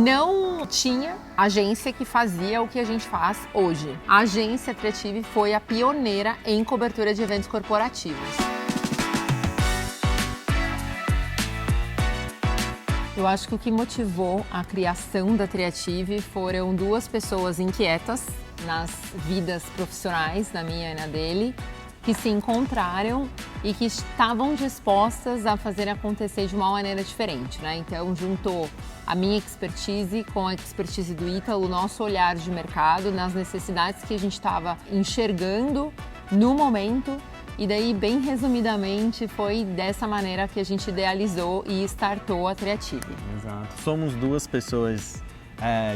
Não tinha agência que fazia o que a gente faz hoje. A agência Triative foi a pioneira em cobertura de eventos corporativos. Eu acho que o que motivou a criação da Triative foram duas pessoas inquietas nas vidas profissionais, na minha e na dele, que se encontraram e que estavam dispostas a fazer acontecer de uma maneira diferente, né? Então juntou a minha expertise com a expertise do Ítalo, o nosso olhar de mercado, nas necessidades que a gente estava enxergando no momento. E daí, bem resumidamente, foi dessa maneira que a gente idealizou e startou a Triative. Exato. Somos duas pessoas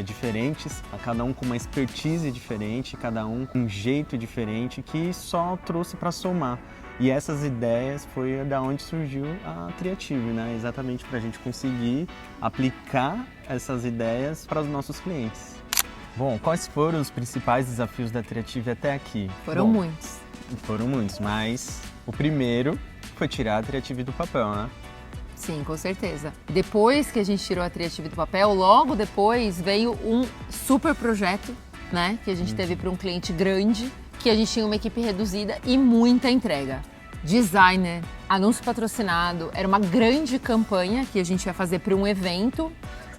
diferentes, cada um com uma expertise diferente, cada um com um jeito diferente, que só trouxe para somar. E essas ideias foi da onde surgiu a Triative, né? Exatamente para a gente conseguir aplicar essas ideias para os nossos clientes. Bom, quais foram os principais desafios da Triative até aqui? Foram muitos. Foram muitos, mas o primeiro foi tirar a Triative do papel, né? Sim, com certeza. Depois que a gente tirou a Triative do papel, logo depois veio um super projeto, né? Que a gente teve para um cliente grande, que a gente tinha uma equipe reduzida e muita entrega. Designer, anúncio patrocinado, era uma grande campanha que a gente ia fazer para um evento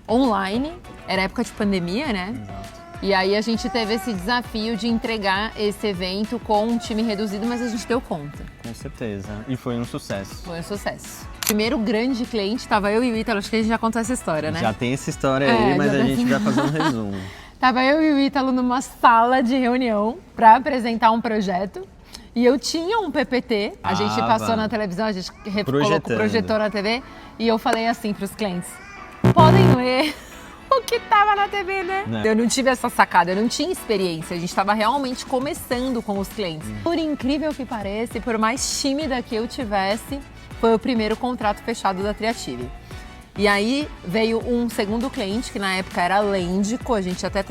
online, era época de pandemia, né? Exato. E aí a gente teve esse desafio de entregar esse evento com um time reduzido, mas a gente deu conta. Com certeza. E foi um sucesso. Foi um sucesso. Primeiro grande cliente, estava eu e o Ítalo, acho que a gente já contou essa história, né? Já tem essa história aí, mas a gente vai fazer um resumo. Tava eu e o Ítalo numa sala de reunião para apresentar um projeto. E eu tinha um PPT, a gente passou na televisão, a gente projetou na TV. E eu falei assim para os clientes, podem ler o que tava na TV, né? Eu não tive essa sacada, eu não tinha experiência, a gente estava realmente começando com os clientes. Por incrível que pareça, e por mais tímida que eu tivesse, foi o primeiro contrato fechado da Triative. E aí veio um segundo cliente, que na época era Lendico, a gente até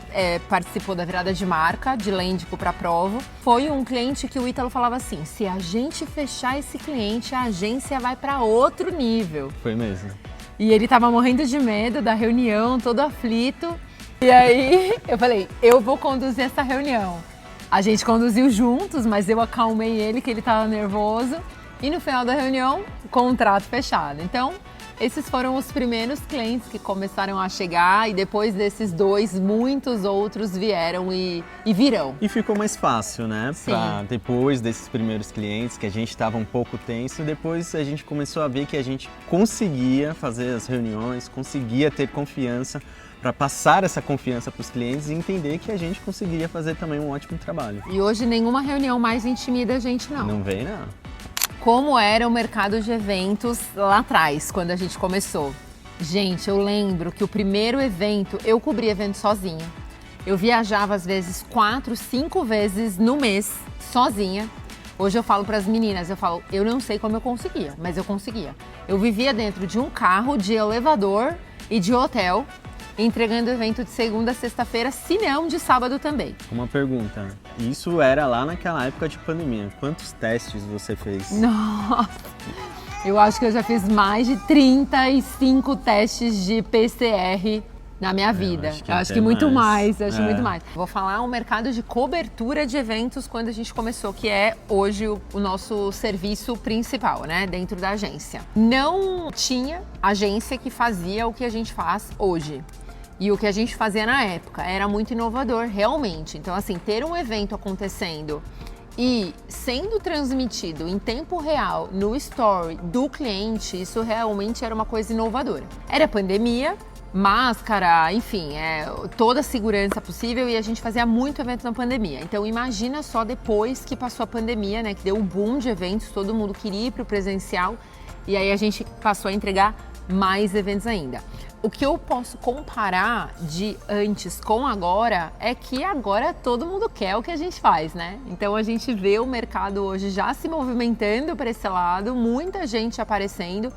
participou da virada de marca, de Lendico para Provo. Foi um cliente que o Ítalo falava assim, se a gente fechar esse cliente, a agência vai para outro nível. Foi mesmo. E ele tava morrendo de medo da reunião, todo aflito. E aí eu falei, eu vou conduzir essa reunião. A gente conduziu juntos, mas eu acalmei ele, que ele tava nervoso. E no final da reunião, contrato fechado. Então, esses foram os primeiros clientes que começaram a chegar. E depois desses dois, muitos outros vieram e virão. E ficou mais fácil, né? Sim. Depois desses primeiros clientes, que a gente estava um pouco tenso, depois a gente começou a ver que a gente conseguia fazer as reuniões, conseguia ter confiança para passar essa confiança para os clientes e entender que a gente conseguia fazer também um ótimo trabalho. E hoje nenhuma reunião mais intimida a gente, não. Não vem, não. Como era o mercado de eventos lá atrás, quando a gente começou. Gente, eu lembro que o primeiro evento, eu cobri evento sozinha. Eu viajava às vezes 4, 5 vezes no mês, sozinha. Hoje eu falo para as meninas, eu não sei como eu conseguia, mas eu conseguia. Eu vivia dentro de um carro, de elevador e de hotel, entregando evento de segunda a sexta-feira, se não de sábado também. Uma pergunta, isso era lá naquela época de pandemia, quantos testes você fez? Nossa, eu acho que eu já fiz mais de 35 testes de PCR na minha vida. Eu acho que muito mais. Vou falar o mercado de cobertura de eventos quando a gente começou, que é hoje o nosso serviço principal, né, dentro da agência. Não tinha agência que fazia o que a gente faz hoje. E o que a gente fazia na época era muito inovador, realmente. Então, assim, ter um evento acontecendo e sendo transmitido em tempo real no story do cliente, isso realmente era uma coisa inovadora. Era pandemia, máscara, enfim, toda a segurança possível e a gente fazia muito evento na pandemia. Então imagina só depois que passou a pandemia, né, que deu um boom de eventos, todo mundo queria ir para o presencial e aí a gente passou a entregar mais eventos ainda. O que eu posso comparar de antes com agora é que agora todo mundo quer o que a gente faz, né? Então a gente vê o mercado hoje já se movimentando para esse lado, muita gente aparecendo,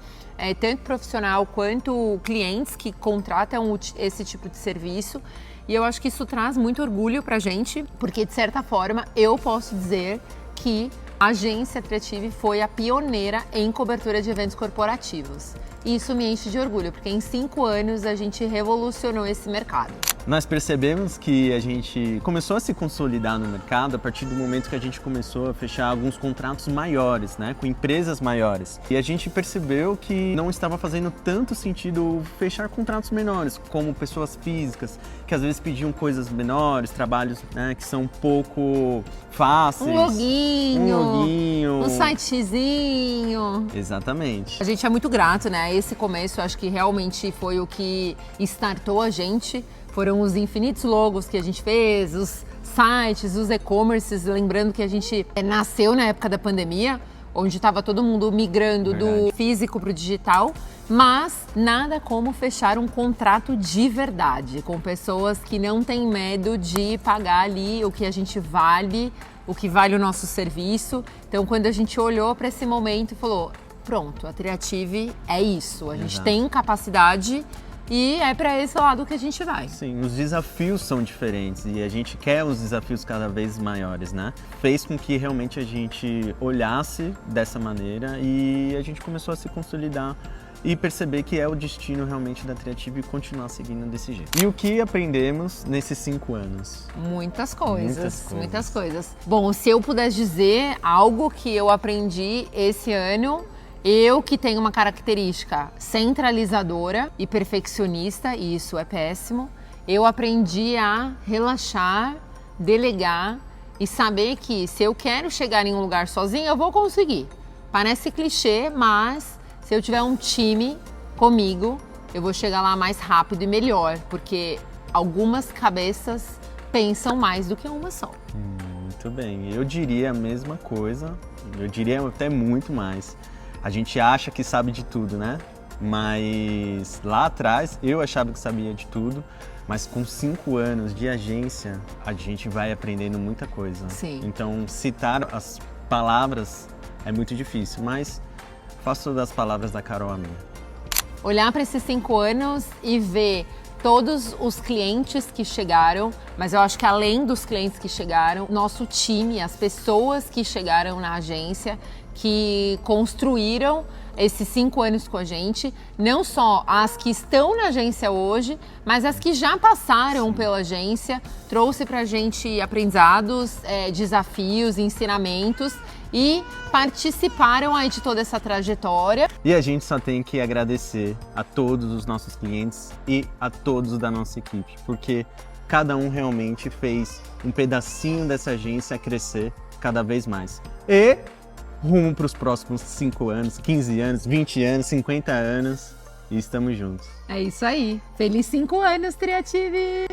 tanto profissional quanto clientes que contratam esse tipo de serviço. E eu acho que isso traz muito orgulho pra gente, porque de certa forma eu posso dizer que A agência Triative foi a pioneira em cobertura de eventos corporativos. E isso me enche de orgulho, porque em 5 anos a gente revolucionou esse mercado. Nós percebemos que a gente começou a se consolidar no mercado a partir do momento que a gente começou a fechar alguns contratos maiores, né, com empresas maiores. E a gente percebeu que não estava fazendo tanto sentido fechar contratos menores, como pessoas físicas, que às vezes pediam coisas menores, trabalhos, né, que são um pouco fáceis. Um loginho, um sitezinho. Exatamente. A gente é muito grato, né? Esse começo, acho que realmente foi o que startou a gente. Foram os infinitos logos que a gente fez, os sites, os e-commerces. Lembrando que a gente nasceu na época da pandemia, onde estava todo mundo migrando do físico para o digital. Mas nada como fechar um contrato de verdade, com pessoas que não têm medo de pagar ali o que a gente vale, o que vale o nosso serviço. Então, quando a gente olhou para esse momento e falou, pronto, a Triative é isso, a gente tem capacidade e é para esse lado que a gente vai. Sim, os desafios são diferentes e a gente quer os desafios cada vez maiores, né? Fez com que realmente a gente olhasse dessa maneira e a gente começou a se consolidar e perceber que é o destino realmente da Triative e continuar seguindo desse jeito. E o que aprendemos nesses 5 anos? Muitas coisas. Bom, se eu pudesse dizer algo que eu aprendi esse ano, eu que tenho uma característica centralizadora e perfeccionista, e isso é péssimo, eu aprendi a relaxar, delegar e saber que se eu quero chegar em um lugar sozinha, eu vou conseguir. Parece clichê, mas se eu tiver um time comigo, eu vou chegar lá mais rápido e melhor, porque algumas cabeças pensam mais do que uma só. Muito bem, eu diria a mesma coisa, eu diria até muito mais. A gente acha que sabe de tudo, né? Mas lá atrás eu achava que sabia de tudo, mas com 5 anos de agência a gente vai aprendendo muita coisa. Sim. Então citar as palavras é muito difícil, mas faço das palavras da Carol a minha. Olhar para esses 5 anos e ver todos os clientes que chegaram, mas eu acho que além dos clientes que chegaram, nosso time, as pessoas que chegaram na agência, que construíram esses 5 anos com a gente, não só as que estão na agência hoje, mas as que já passaram pela agência, trouxe pra gente aprendizados, desafios, ensinamentos e participaram aí de toda essa trajetória. E a gente só tem que agradecer a todos os nossos clientes e a todos da nossa equipe, porque cada um realmente fez um pedacinho dessa agência crescer cada vez mais. E rumo para os próximos 5 anos, 15 anos, 20 anos, 50 anos e estamos juntos. É isso aí. Feliz 5 anos, Triative!